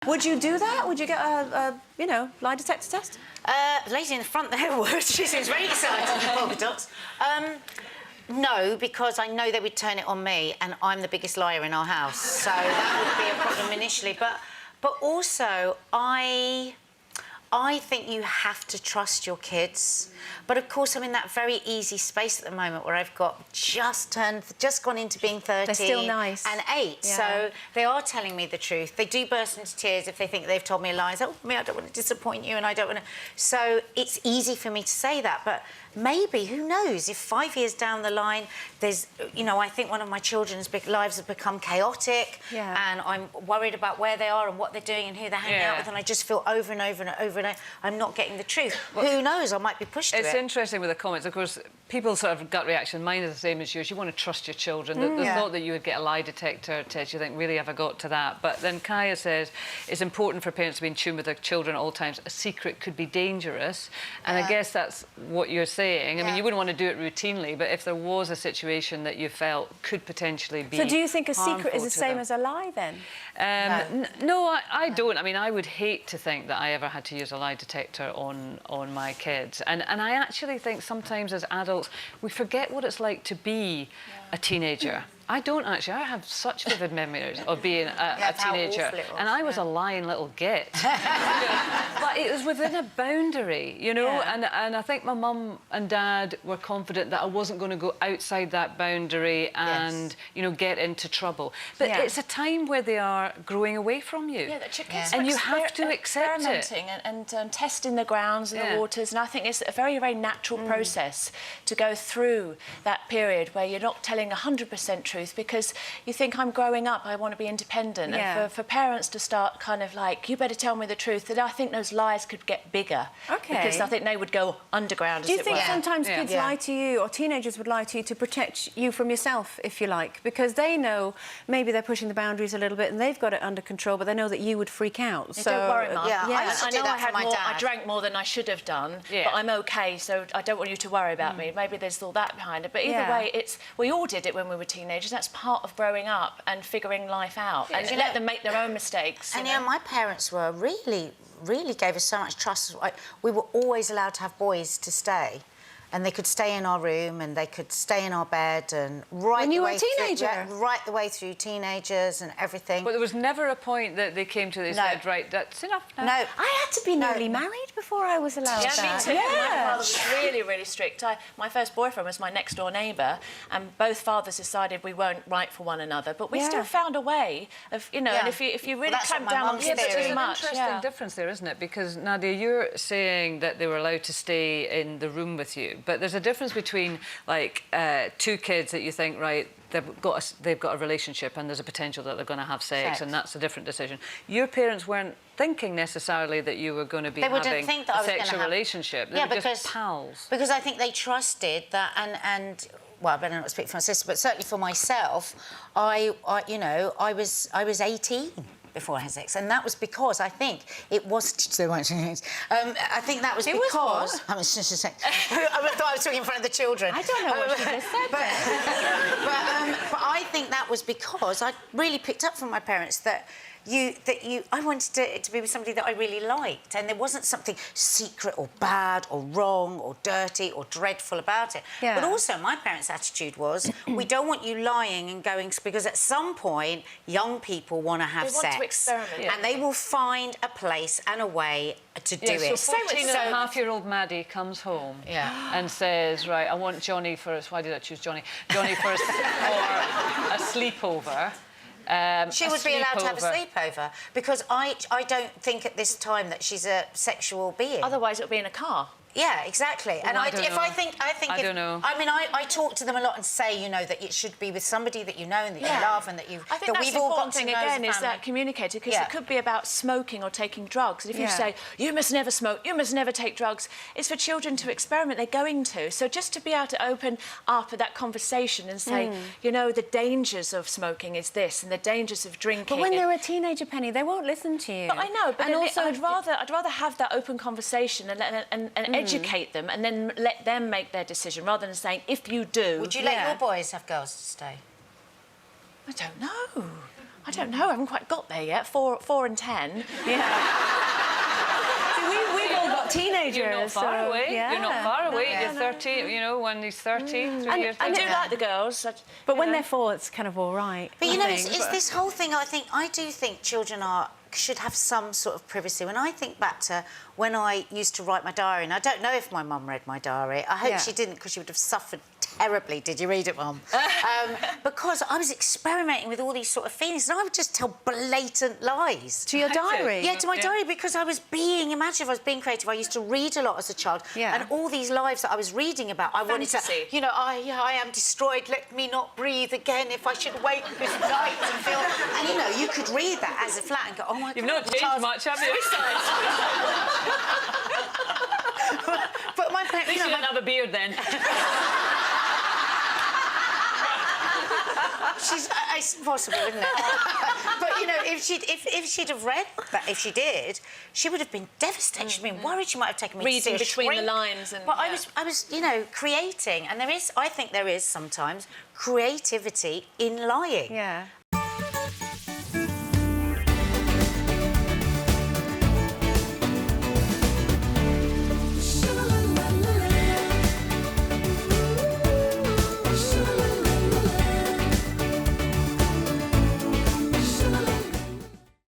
Would you do that? Would you get you know, lie detector test? The lady in the front there would. She seems very excited for polka dots. No, because I know they would turn it on me, and I'm the biggest liar in our house, so that would be a problem initially. But also, I think you have to trust your kids. But of course, I'm in that very easy space at the moment where I've got just gone into being 30. They're still nice. And 8. Yeah. So they are telling me the truth. They do burst into tears if they think they've told me lies. Oh, me, I don't want to disappoint you, and I don't want to. So it's easy for me to say that, but maybe, who knows, if 5 years down the line, there's, you know, I think one of my children's big lives have become chaotic, and I'm worried about where they are and what they're doing and who they're hanging out with, and I just feel over and over and over and over, I'm not getting the truth. Well, who knows, I might be pushed to it. It's interesting with the comments, of course, people's sort of gut reaction, mine is the same as yours, you want to trust your children. The thought that you would get a lie detector test, you think, really, have I got to that? But then Kaya says, it's important for parents to be in tune with their children at all times. A secret could be dangerous, and I guess that's what you're saying. I mean, you wouldn't want to do it routinely, but if there was a situation that you felt could potentially be. So do you think a secret is the same them. as a lie, then? No, I don't. I mean, I would hate to think that I ever had to use a lie detector on my kids. And I actually think sometimes as adults, we forget what it's like to be a teenager. I don't actually. I have such vivid memories of being a teenager. And I was a lying little git. But it was within a boundary, you know? And I think my mum and dad were confident that I wasn't going to go outside that boundary and, you know, get into trouble. But it's a time where they are growing away from you. Yeah, that your kids and you have to accept it. Experimenting and testing the grounds and the waters. And I think it's a very, very natural process to go through that period where you're not telling 100% truth, because you think, I'm growing up, I want to be independent. And for parents to start kind of like, you better tell me the truth, then I think those lies could get bigger. Because I think they would go underground, Do you think sometimes kids lie to you, or teenagers would lie to you to protect you from yourself, if you like? Because they know maybe they're pushing the boundaries a little bit and they've got it under control, but they know that you would freak out. So don't worry, Mum. I know I drank more than I should have done, but I'm OK, so I don't want you to worry about me. Maybe there's all that behind it. But either way, we all did it when we were teenagers. That's part of growing up and figuring life out, and let them make their own mistakes. And my parents were really gave us so much trust. We were always allowed to have boys to stay, and they could stay in our room and they could stay in our bed, and when you were a teenager, right the way through teenagers and everything. But there was never a point that they came to, they said, right, that's enough now. No, I had to be newly married before I was allowed that. Me too. My father was really, really strict. My first boyfriend was my next door neighbour, and both fathers decided we weren't right for one another, but we still found a way of, you know. And if you really clamp down on kids too much, there's an interesting difference there, isn't it? Because Nadia, you're saying that they were allowed to stay in the room with you. But there's a difference between, like, two kids that you think, right, they've got a relationship and there's a potential that they're going to have sex, and that's a different decision. Your parents weren't thinking necessarily that you were going to be having a sexual relationship. They were just pals. Because I think they trusted that, and well, I better not speak for my sister, but certainly for myself, I was 18. Before I had sex, and that was because I think it was so much. I think that was because I was just I thought I was talking in front of the children. I don't know what she just said. But I think that was because I really picked up from my parents that I wanted it to be with somebody that I really liked, and there wasn't something secret or bad or wrong or dirty or dreadful about it. But also my parents' attitude was, we don't want you lying and going, because at some point young people want to have sex. They want to experiment. And they will find a place and a way to do it. So 14-and-a-half-year-old Maddie comes home and says, right, I want Johnny for us. Why did I choose Johnny? Johnny for a sleepover. She would be allowed to have a sleepover, because I don't think at this time that she's a sexual being. Otherwise, it would be in a car. Yeah, exactly. Well, and I don't know. I mean, I talk to them a lot and say, you know, that it should be with somebody that you know and that you love and that I think that's the important thing again, is that communicator, because it could be about smoking or taking drugs. And if you say, you must never smoke, you must never take drugs, it's for children to experiment. They're going to. So just to be able to open up that conversation and say, you know, the dangers of smoking is this, and the dangers of drinking. But when they're a teenager, Penny, they won't listen to you. But I know. But and also, I'd rather have that open conversation and educate them, and then let them make their decision, rather than saying, if you do... Would you let your boys have girls to stay? I don't know. I don't know. I haven't quite got there yet. 4 and 10. Yeah. We've all got teenagers. You're not far away. Yeah. You're not far away. Yeah. You're 30, you know, when he's 30, 3 years. I do like the girls. But when they're 4, it's kind of all right. But, you I know, think. it's this whole thing, I do think children should have some sort of privacy. When I think back to when I used to write my diary, and I don't know if my mum read my diary. I hope she didn't, because she would have suffered terribly. Did you read it, Mum? Because I was experimenting with all these sort of feelings, and I would just tell blatant lies. To your diary? Yeah, to my diary, because I was being imaginative, I was being creative. I used to read a lot as a child, and all these lives that I was reading about, I wanted to, you know, I am destroyed, let me not breathe again if I should wake this night and feel... And, you know, you could read that as a flat and go, oh, my God. You've not changed much, have you? But my parents... You shouldn't have a beard then. It's possible, isn't it? But, you know, if she'd have read that, if she did, she would have been devastated. She'd been worried. She might have taken me to see a between shrink. the lines. And, but I was, you know, creating, and I think there is sometimes creativity in lying. Yeah.